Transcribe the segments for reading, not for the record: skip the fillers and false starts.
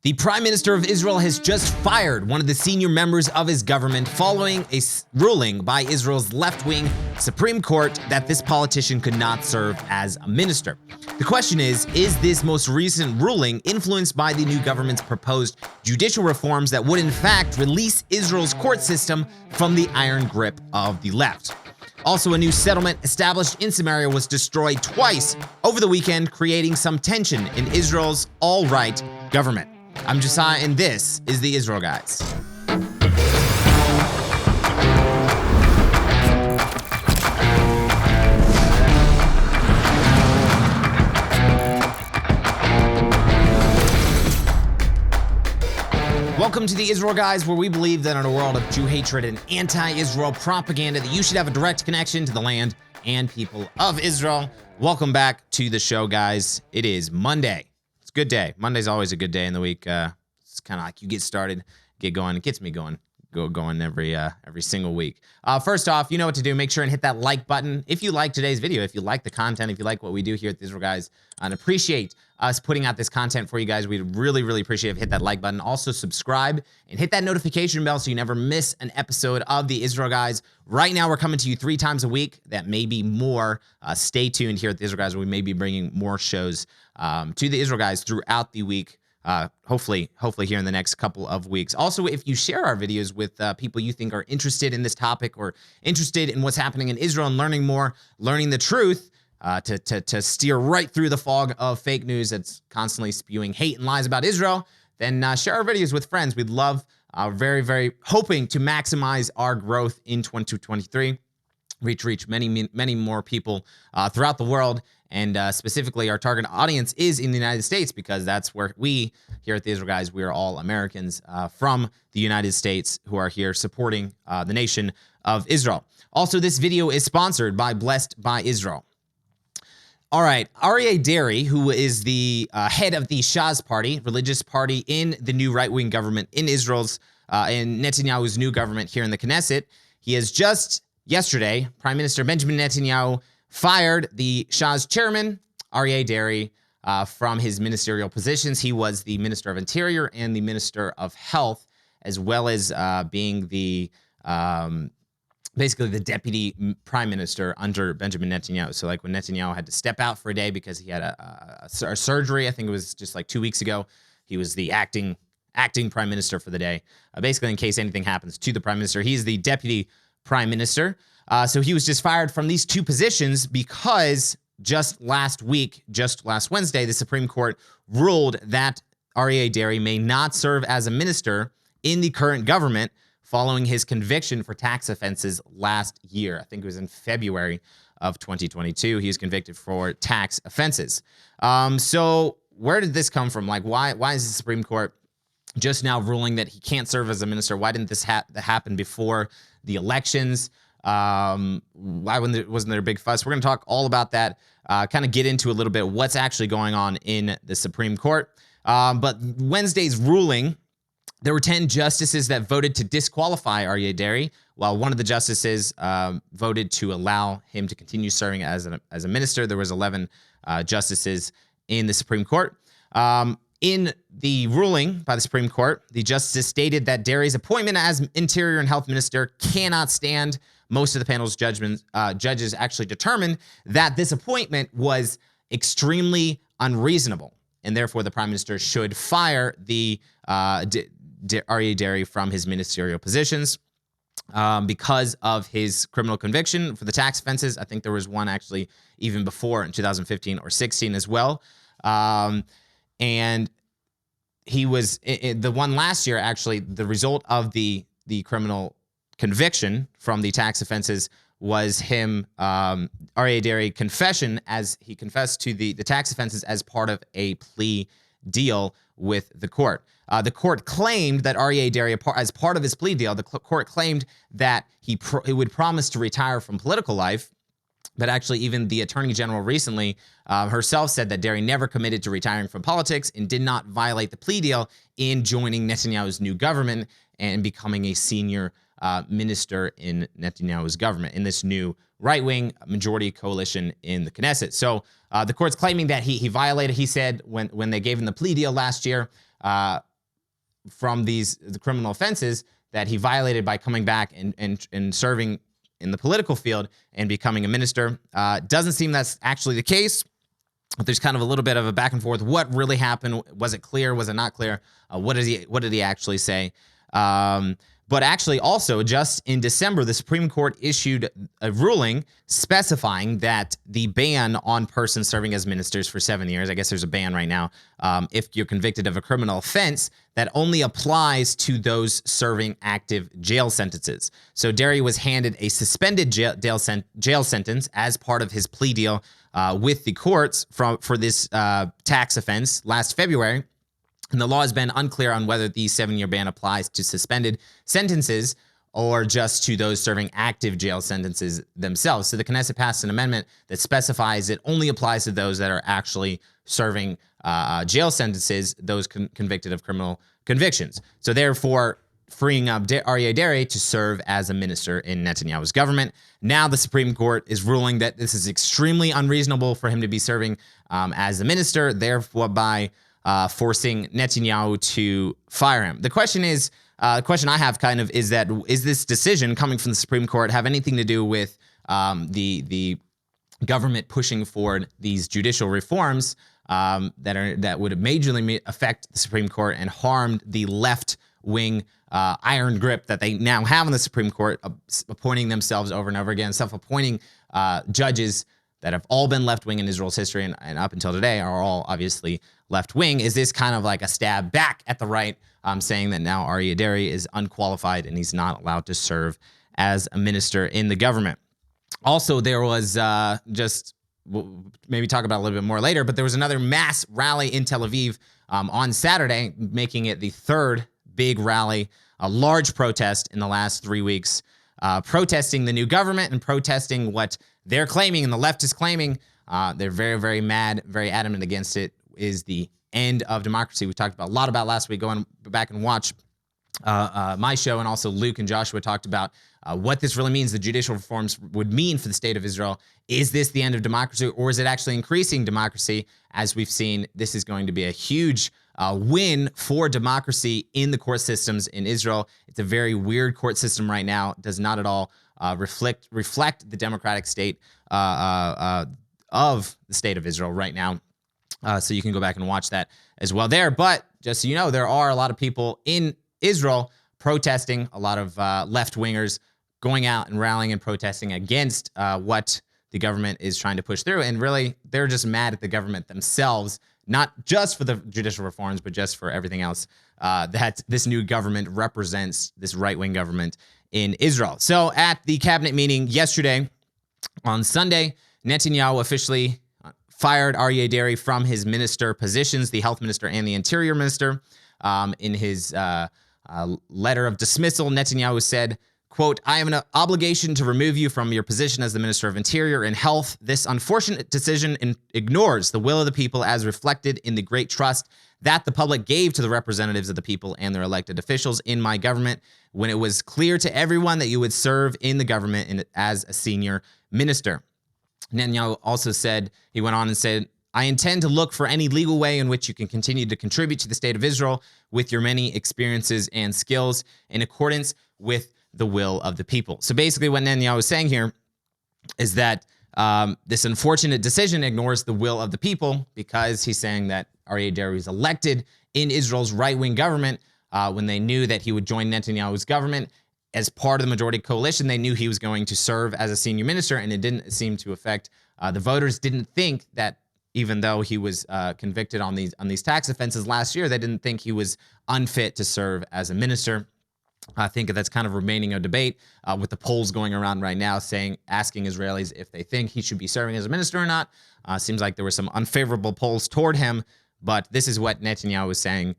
The Prime Minister of Israel has just fired one of the senior members of his government following a ruling by Israel's left-wing Supreme Court that this politician could not serve as a minister. The question is this most recent ruling influenced by the new government's proposed judicial reforms that would in fact release Israel's court system from the iron grip of the left? Also, a new settlement established in Samaria was destroyed twice over the weekend, creating some tension in Israel's all-right government. I'm Josiah, and this is the Israel Guys. Welcome to the Israel Guys, where we believe that in a world of Jew hatred and anti-Israel propaganda, that you should have a direct connection to the land and people of Israel. Welcome back to the show, guys. It is Monday. It's a good day. Monday's always a good day in the week. It's kind of like you get started, get going. It gets me going every single week. First off, you know what to do. Make sure and hit that like button if you like today's video, if you like the content, if you like what we do here at the Israel Guys, and appreciate us putting out this content for you guys. We'd really, really appreciate it. Hit that like button. Also subscribe and hit that notification bell so you never miss an episode of the Israel Guys. Right now, we're coming to you 3 times a week. That may be more. Stay tuned here at the Israel Guys, where we may be bringing more shows to the Israel Guys throughout the week. Hopefully here in the next couple of weeks. Also, if you share our videos with people you think are interested in this topic or interested in what's happening in Israel and learning more, learning the truth, to steer right through the fog of fake news that's constantly spewing hate and lies about Israel, then share our videos with friends. We'd love, very, very hoping to maximize our growth in 2023. Reach many more people throughout the world, and specifically our target audience is in the United States, because that's where we here at the Israel Guys, we are all Americans from the United States who are here supporting the nation of Israel. Also, this video is sponsored by Blessed by Israel. All right, Aryeh Deri, who is the head of the Shas party, religious party in the new right-wing government in Israel's, in Netanyahu's new government here in the Knesset, he has just yesterday, Prime Minister Benjamin Netanyahu fired the Shas chairman, Aryeh Deri, from his ministerial positions. He was the Minister of Interior and the Minister of Health, as well as being the basically the deputy prime minister under Benjamin Netanyahu. So like when Netanyahu had to step out for a day because he had a surgery, I think it was just like 2 weeks ago, he was the acting prime minister for the day. Basically, in case anything happens to the prime minister, he's the deputy prime minister. So he was just fired from these 2 positions because just last Wednesday, the Supreme Court ruled that Aryeh Deri may not serve as a minister in the current government following his conviction for tax offenses last year. I think it was in February of 2022. He was convicted for tax offenses. So where did this come from? Like, why is the Supreme Court just now ruling that he can't serve as a minister? Why didn't this happen before the elections? Why wasn't there a big fuss? We're going to talk all about that, kind of get into a little bit what's actually going on in the Supreme Court. But Wednesday's ruling, there were 10 justices that voted to disqualify Aryeh Deri, while one of the justices voted to allow him to continue serving as a minister. There was 11 justices in the Supreme Court. In the ruling by the Supreme Court, the justice stated that Deri's appointment as Interior and Health Minister cannot stand. Most of the panel's judges actually determined that this appointment was extremely unreasonable, and therefore the Prime Minister should fire the Aryeh Deri from his ministerial positions because of his criminal conviction for the tax offenses. I think there was one actually even before in 2015 or 16 as well. And he was the one last year, actually, the result of the criminal conviction from the tax offenses was him, Aryeh Deri confession, as he confessed to the tax offenses as part of a plea deal with the court. The court claimed that Aryeh Deri, as part of his plea deal, the court claimed that he would promise to retire from political life. But actually, even the Attorney General recently herself said that Deri never committed to retiring from politics and did not violate the plea deal in joining Netanyahu's new government and becoming a senior minister in Netanyahu's government, in this new right-wing majority coalition in the Knesset. So the court's claiming that he violated, he said, when they gave him the plea deal last year, from the criminal offenses that he violated by coming back and serving in the political field and becoming a minister. Doesn't seem that's actually the case. There's kind of a little bit of a back and forth. What really happened? Was it clear? Was it not clear? What did he actually say? But actually, also, just in December, the Supreme Court issued a ruling specifying that the ban on persons serving as ministers for 7 years, I guess there's a ban right now, if you're convicted of a criminal offense, that only applies to those serving active jail sentences. So Deri was handed a suspended jail sentence as part of his plea deal with the courts for this tax offense last February. And the law has been unclear on whether the 7-year ban applies to suspended sentences or just to those serving active jail sentences themselves. So the Knesset passed an amendment that specifies it only applies to those that are actually serving jail sentences, those convicted of criminal convictions. So therefore, freeing up Aryeh Deri to serve as a minister in Netanyahu's government. Now the Supreme Court is ruling that this is extremely unreasonable for him to be serving as a minister, therefore by forcing Netanyahu to fire him. The question I have kind of is this decision coming from the Supreme Court have anything to do with the government pushing forward these judicial reforms that would majorly affect the Supreme Court and harmed the left-wing iron grip that they now have on the Supreme Court, appointing themselves over and over again, self-appointing judges that have all been left-wing in Israel's history and up until today are all obviously left-wing. Is this kind of like a stab back at the right, saying that now Aryeh Deri is unqualified and he's not allowed to serve as a minister in the government? Also, there was we'll maybe talk about it a little bit more later, but there was another mass rally in Tel Aviv on Saturday, making it the third big rally, a large protest in the last 3 weeks, protesting the new government and protesting what they're claiming and the left is claiming. They're very, very mad, very adamant against it, is the end of democracy. We talked a lot about last week. Go back and watch my show, and also Luke and Joshua talked about what this really means, the judicial reforms would mean for the state of Israel. Is this the end of democracy, or is it actually increasing democracy? As we've seen, this is going to be a huge win for democracy in the court systems in Israel. It's a very weird court system right now. It does not at all reflect the democratic state of the state of Israel right now. So you can go back and watch that as well there. But just so you know, there are a lot of people in Israel protesting, a lot of left-wingers going out and rallying and protesting against what the government is trying to push through. And really, they're just mad at the government themselves, not just for the judicial reforms, but just for everything else that this new government represents, this right-wing government in Israel. So at the cabinet meeting yesterday, on Sunday, Netanyahu officially fired Aryeh Deri from his minister positions, the health minister and the interior minister. In his letter of dismissal, Netanyahu said, quote, "I have an obligation to remove you from your position as the Minister of Interior and Health. This unfortunate decision ignores the will of the people as reflected in the great trust that the public gave to the representatives of the people and their elected officials in my government when it was clear to everyone that you would serve in the government as a senior minister." Netanyahu also said, he went on and said, "I intend to look for any legal way in which you can continue to contribute to the state of Israel with your many experiences and skills in accordance with the will of the people." So basically what Netanyahu is saying here is that this unfortunate decision ignores the will of the people, because he's saying that Aryeh Deri was elected in Israel's right-wing government when they knew that he would join Netanyahu's government as part of the majority coalition. They knew he was going to serve as a senior minister, and it didn't seem to affect the voters. Didn't think that, even though he was convicted on these tax offenses last year, they didn't think he was unfit to serve as a minister. I think that's kind of remaining a debate with the polls going around right now asking Israelis if they think he should be serving as a minister or not. Seems like there were some unfavorable polls toward him, but this is what Netanyahu was saying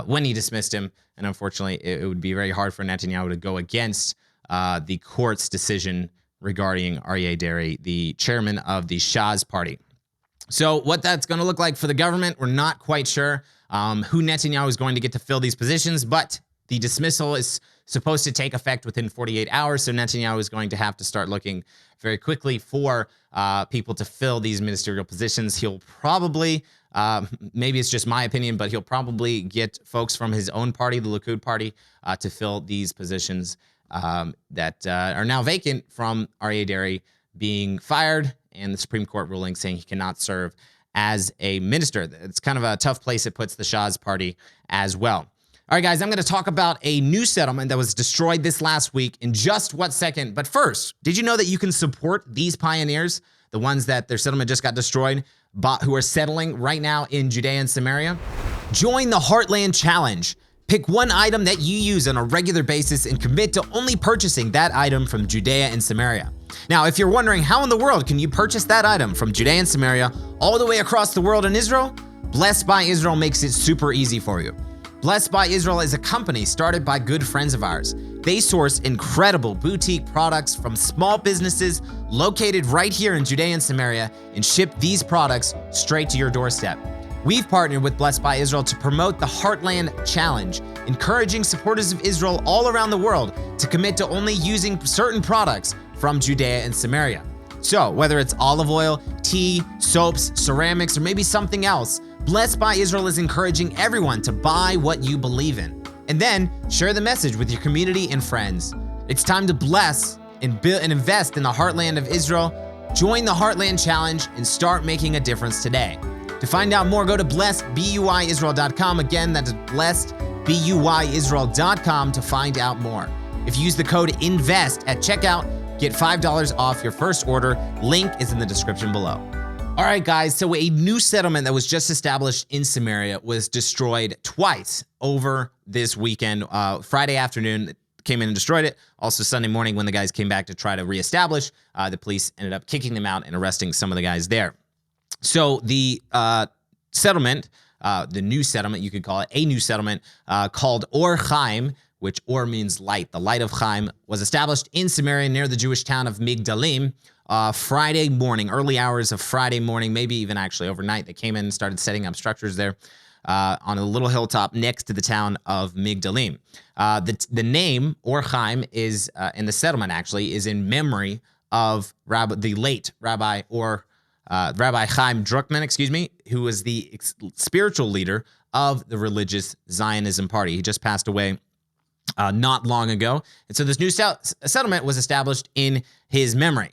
when he dismissed him. And unfortunately, it would be very hard for Netanyahu to go against the court's decision regarding Aryeh Deri, the chairman of the Shas party. So what that's going to look like for the government, we're not quite sure who Netanyahu is going to get to fill these positions, but the dismissal is supposed to take effect within 48 hours, so Netanyahu is going to have to start looking very quickly for people to fill these ministerial positions. He'll probably Maybe it's just my opinion, but he'll probably get folks from his own party, the Likud party, to fill these positions that are now vacant from Aryeh Deri being fired and the Supreme Court ruling saying he cannot serve as a minister. It's kind of a tough place it puts the Shah's party as well. All right, guys, I'm going to talk about a new settlement that was destroyed this last week in just what second. But first, did you know that you can support these pioneers, the ones that their settlement just got destroyed, but who are settling right now in Judea and Samaria? Join the Heartland Challenge. Pick one item that you use on a regular basis and commit to only purchasing that item from Judea and Samaria. Now, if you're wondering how in the world can you purchase that item from Judea and Samaria all the way across the world in Israel, Blessed by Israel makes it super easy for you. Blessed by Israel is a company started by good friends of ours. They source incredible boutique products from small businesses located right here in Judea and Samaria and ship these products straight to your doorstep. We've partnered with Blessed by Israel to promote the Heartland Challenge, encouraging supporters of Israel all around the world to commit to only using certain products from Judea and Samaria. So whether it's olive oil, tea, soaps, ceramics, or maybe something else, Blessed by Israel is encouraging everyone to buy what you believe in. And then share the message with your community and friends. It's time to bless and build and invest in the heartland of Israel. Join the Heartland Challenge and start making a difference today. To find out more, go to blessedbuisrael.com. Again, that is blessedbuisrael.com to find out more. If you use the code INVEST at checkout, get $5 off your first order. Link is in the description below. All right, guys, so a new settlement that was just established in Samaria was destroyed twice over this weekend. Friday afternoon, came in and destroyed it. Also Sunday morning when the guys came back to try to reestablish, the police ended up kicking them out and arresting some of the guys there. So the settlement, the new settlement, you could call it, a new settlement called Or Chaim, which Or means light. The light of Chaim was established in Samaria near the Jewish town of Migdalim. Friday morning, early hours of Friday morning, maybe even actually overnight, they came in and started setting up structures there on a little hilltop next to the town of Migdalim. The name Or Chaim is in the settlement actually is in memory of the late Rabbi Chaim Druckman, who was the spiritual leader of the religious Zionism party. He just passed away not long ago, and so this new settlement was established in his memory.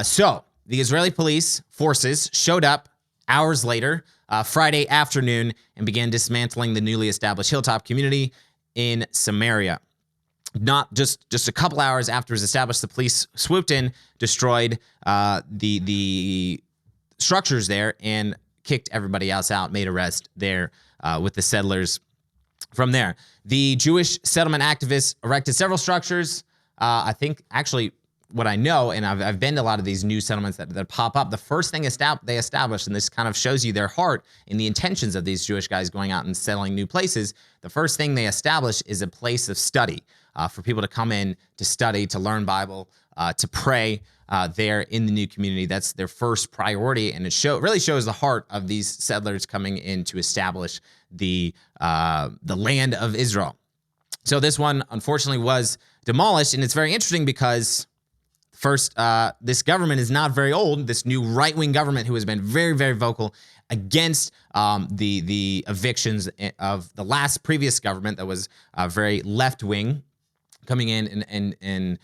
So the Israeli police forces showed up hours later, Friday afternoon, and began dismantling the newly established hilltop community in Samaria. Not just a couple hours after it was established, the police swooped in, destroyed the structures there, and kicked everybody else out, made arrests there with the settlers from there. The Jewish settlement activists erected several structures. I think actually what I know, and I've been to a lot of these new settlements that pop up, the first thing they established, and this kind of shows you their heart and the intentions of these Jewish guys going out and settling new places, the first thing they establish is a place of study for people to come in to study, to learn Bible, to pray there in the new community. That's their first priority, and it really shows the heart of these settlers coming in to establish the land of Israel. So this one, unfortunately, was demolished, and it's very interesting because first, this government is not very old. This new right-wing government who has been very, very vocal against the evictions of the previous government that was very left-wing, coming in and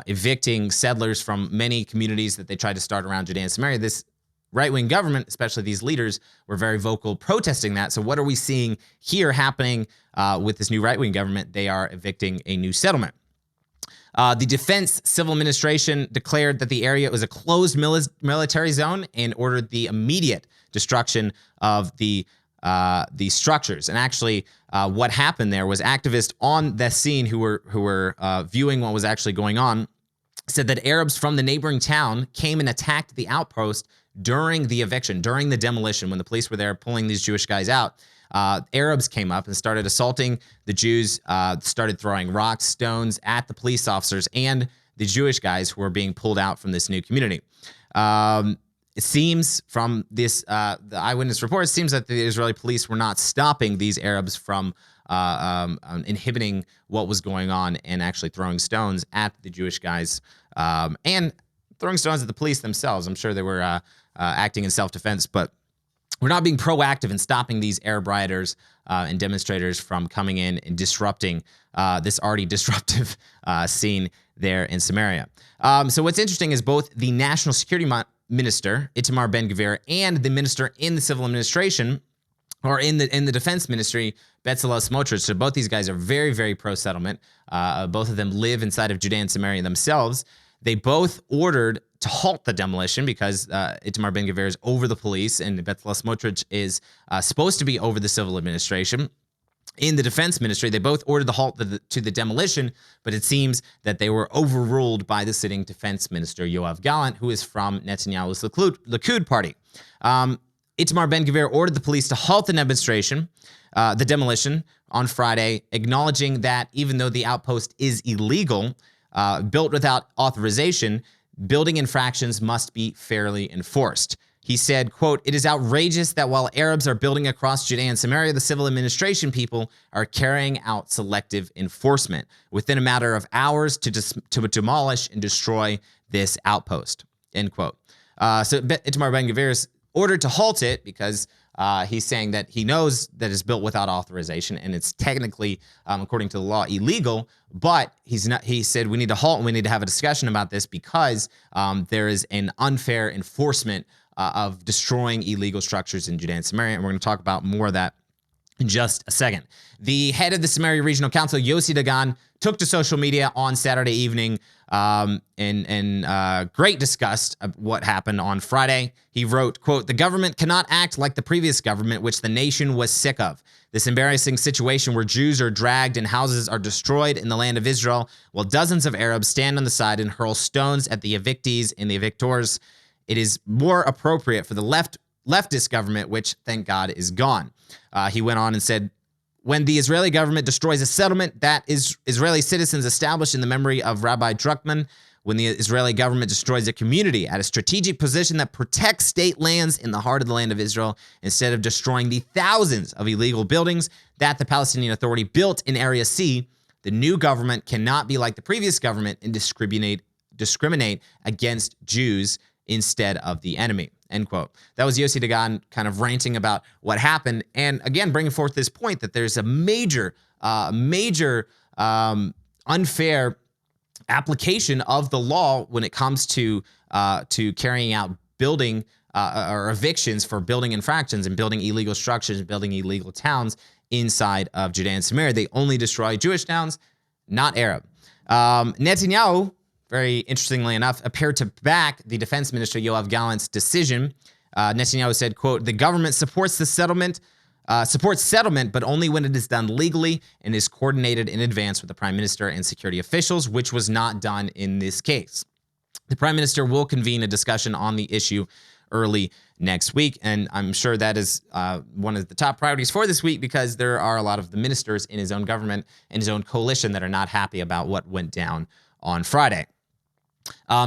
evicting settlers from many communities that they tried to start around Judea and Samaria. This right-wing government, especially these leaders, were very vocal protesting that. So what are we seeing here happening with this new right-wing government? They are evicting a new settlement. The Defense Civil Administration declared that the area was a closed military zone and ordered the immediate destruction of the structures. And actually, what happened there was activists on the scene who were viewing what was actually going on said that Arabs from the neighboring town came and attacked the outpost during the eviction, during the demolition, when the police were there pulling these Jewish guys out. Arabs came up and started assaulting the Jews, started throwing rocks, stones at the police officers and the Jewish guys who were being pulled out from this new community. It seems from this, the eyewitness report, it seems that the Israeli police were not stopping these Arabs from inhibiting what was going on and actually throwing stones at the Jewish guys and throwing stones at the police themselves. I'm sure they were acting in self-defense, but we're not being proactive in stopping these Arab rioters and demonstrators from coming in and disrupting this already disruptive scene there in Samaria. So what's interesting is both the national security minister, Itamar Ben-Gvir, and the minister in the civil administration, or in the defense ministry, Bezalel Smotrich. So both these guys are very, very pro-settlement. Both of them live inside of Judea and Samaria themselves. They both ordered to halt the demolition because Itamar Ben-Gvir is over the police and Bezalel Smotrich is supposed to be over the civil administration. In the defense ministry, they both ordered the halt to the demolition, but it seems that they were overruled by the sitting defense minister, Yoav Gallant, who is from Netanyahu's Likud party. Itamar Ben-Gvir ordered the police to halt the demolition on Friday, acknowledging that even though the outpost is illegal, built without authorization, building infractions must be fairly enforced. He said, quote, "It is outrageous that while Arabs are building across Judea and Samaria, the civil administration people are carrying out selective enforcement within a matter of hours to demolish and destroy this outpost," end quote. So Itamar Ben-Gvir is ordered to halt it because he's saying that he knows that it's built without authorization and it's technically, according to the law, illegal. But he said we need to halt and we need to have a discussion about this because there is an unfair enforcement of destroying illegal structures in Judea and Samaria. And we're going to talk about more of that in just a second. The head of the Samaria Regional Council, Yossi Dagan, took to social media on Saturday evening in great disgust of what happened on Friday. He wrote, quote, "The government cannot act like the previous government, which the nation was sick of. This embarrassing situation where Jews are dragged and houses are destroyed in the land of Israel, while dozens of Arabs stand on the side and hurl stones at the evictees and the evictors. It is more appropriate for the leftist government, which, thank God, is gone." He went on and said, "When the Israeli government destroys a settlement that Israeli citizens established in the memory of Rabbi Druckmann, when the Israeli government destroys a community at a strategic position that protects state lands in the heart of the land of Israel, instead of destroying the thousands of illegal buildings that the Palestinian Authority built in Area C, the new government cannot be like the previous government and discriminate against Jews instead of the enemy," end quote. That was Yossi Dagan kind of ranting about what happened, and again bringing forth this point that there's a major unfair application of the law when it comes to carrying out building or evictions for building infractions and building illegal structures and building illegal towns inside of Judea and Samaria. They only destroy Jewish towns, not Arab. Netanyahu, very interestingly enough, appeared to back the defense minister Yoav Gallant's decision. Netanyahu said, quote, "The government supports settlement, but only when it is done legally and is coordinated in advance with the prime minister and security officials, which was not done in this case. The prime minister will convene a discussion on the issue early next week," and I'm sure that is one of the top priorities for this week because there are a lot of the ministers in his own government and his own coalition that are not happy about what went down on Friday.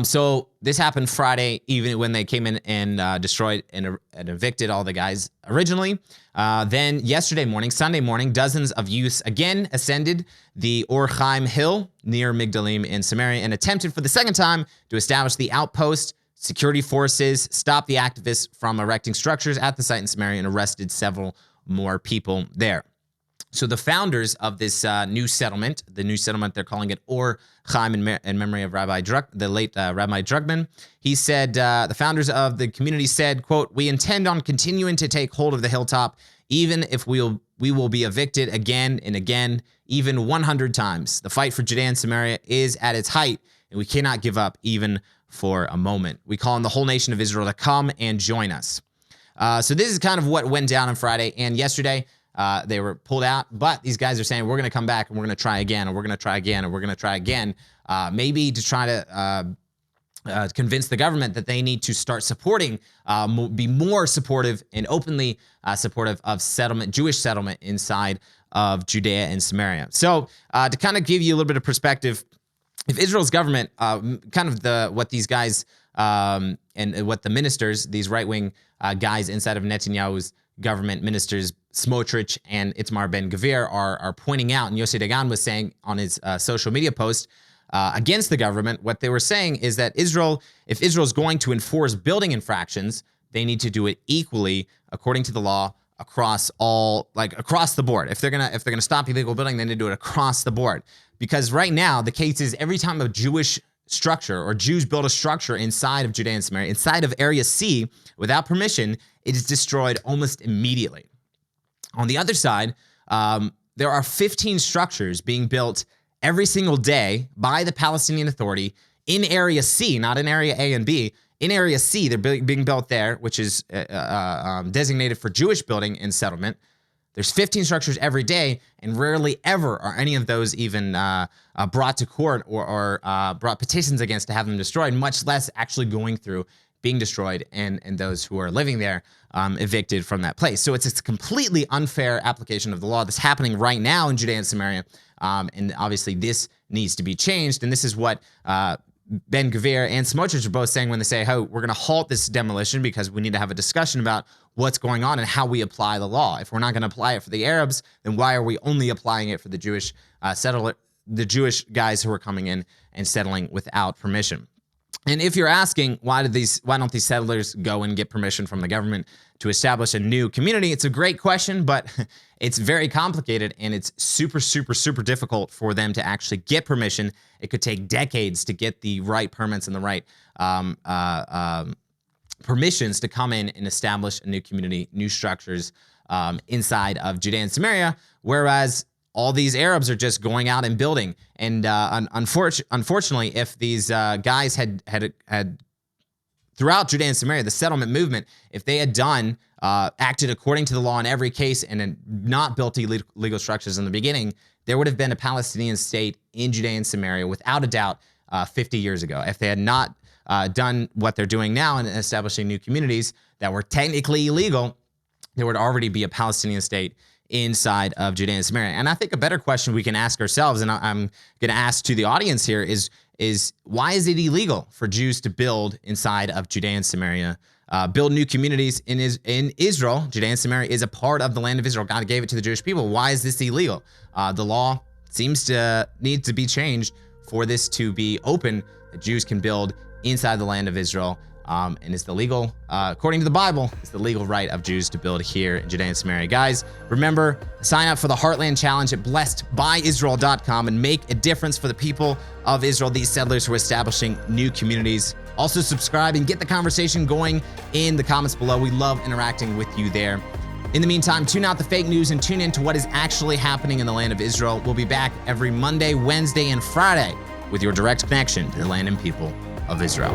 So this happened Friday, even when they came in and destroyed and evicted all the guys originally. Then yesterday morning, Sunday morning, dozens of youths again ascended the Or Chaim Hill near Migdalim in Samaria and attempted for the second time to establish the outpost. Security forces stopped the activists from erecting structures at the site in Samaria and arrested several more people there. So the founders of this new settlement, they're calling it Or Chaim in memory of the late Rabbi Druckmann. He said, the founders of the community said, quote, "We intend on continuing to take hold of the hilltop, even if we will be evicted again and again, even 100 times. The fight for Judea and Samaria is at its height, and we cannot give up even for a moment. We call on the whole nation of Israel to come and join us." So this is kind of what went down on Friday and yesterday. They were pulled out, but these guys are saying, we're going to come back and we're going to try again, and we're going to try again, and we're going to try again, maybe to try to convince the government that they need to start supporting, be more supportive and openly supportive of Jewish settlement inside of Judea and Samaria. So to kind of give you a little bit of perspective, if Israel's government, what these guys and what the ministers, these right-wing guys inside of Netanyahu's government, ministers Smotrich and Itamar Ben-Gvir are pointing out, and Yossi Dagan was saying on his social media post against the government, what they were saying is that if Israel's going to enforce building infractions, they need to do it equally according to the law across the board. If they're gonna stop illegal building, they need to do it across the board. Because right now the case is every time a Jewish structure or Jews build a structure inside of Judea and Samaria, inside of Area C, without permission, it is destroyed almost immediately. On the other side, there are 15 structures being built every single day by the Palestinian Authority in Area C, not in Area A and B. In Area C, they're being built there, which is designated for Jewish building and settlement. There's 15 structures every day, and rarely ever are any of those even brought to court or brought petitions against to have them destroyed, much less actually going through being destroyed and those who are living there evicted from that place. So it's a completely unfair application of the law that's happening right now in Judea and Samaria, and obviously this needs to be changed, and this is what Ben Gvir and Smotrich are both saying when they say, "Oh, we're going to halt this demolition because we need to have a discussion about what's going on and how we apply the law. If we're not going to apply it for the Arabs, then why are we only applying it for the Jewish the Jewish guys who are coming in and settling without permission?" And if you're asking why don't these settlers go and get permission from the government to establish a new community, it's a great question, but it's very complicated and it's super, super, super difficult for them to actually get permission. It could take decades to get the right permits and the right permissions to come in and establish a new community, new structures inside of Judea and Samaria, whereas all these Arabs are just going out and building. And unfortunately, if these guys had throughout Judea and Samaria, the settlement movement, if they had acted according to the law in every case and had not built illegal structures in the beginning, there would have been a Palestinian state in Judea and Samaria without a doubt 50 years ago. If they had not done what they're doing now and establishing new communities that were technically illegal, there would already be a Palestinian state inside of Judea and Samaria. And I think a better question we can ask ourselves, and I'm going to ask to the audience here, is why is it illegal for Jews to build inside of Judea and Samaria, build new communities in Israel? Judea and Samaria is a part of the land of Israel. God gave it to the Jewish people. Why is this illegal? The law seems to need to be changed for this to be open, that Jews can build inside the land of Israel. And it's the legal, according to the Bible, it's the legal right of Jews to build here in Judea and Samaria. Guys, remember, sign up for the Heartland Challenge at blessedbyisrael.com and make a difference for the people of Israel, these settlers who are establishing new communities. Also subscribe and get the conversation going in the comments below. We love interacting with you there. In the meantime, tune out the fake news and tune in to what is actually happening in the land of Israel. We'll be back every Monday, Wednesday, and Friday with your direct connection to the land and people of Israel.